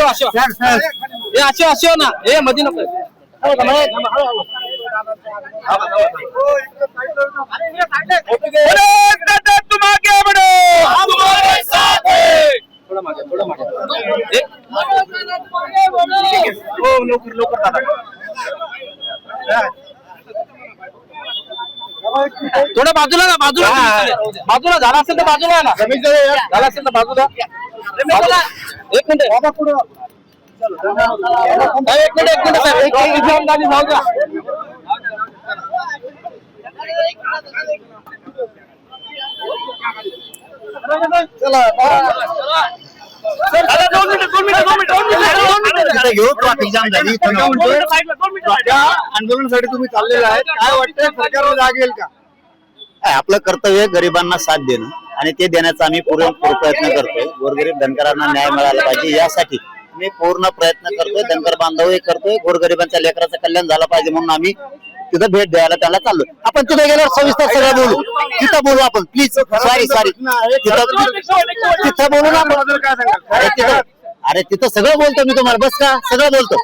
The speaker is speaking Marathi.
अशो ना हे मध्ये नको थोडं बाजूला ना बाजूला झाला असेल तर बाजूला ना झाला असेल तर बाजूला एक मिनिट जाऊ द्या आंदोलनासाठी तुम्ही चाललेला आहे काय वाटतंय सरकारला जाग येईल का? आपलं कर्तव्य गरिबांना साथ देणं आणि ते देण्याचा आम्ही पूर्ण प्रयत्न करतोय. गोरगरीब धनगरांना न्याय मिळाला पाहिजे यासाठी मी पूर्ण प्रयत्न करतोय. धनगर बांधवही करतोय. गोरगरिबांच्या लेकराचं कल्याण झालं पाहिजे म्हणून आम्ही तिथं भेट द्यायला त्याला चाललोय. आपण तिथे गेल्यावर सविस्तर सगळं बोलू. तिथं बोलू आपण प्लीज. सॉरी तिथं बोलू ना. अरे तिथं सगळं बोलतो मी तुम्हाला. बस का सगळं बोलतो.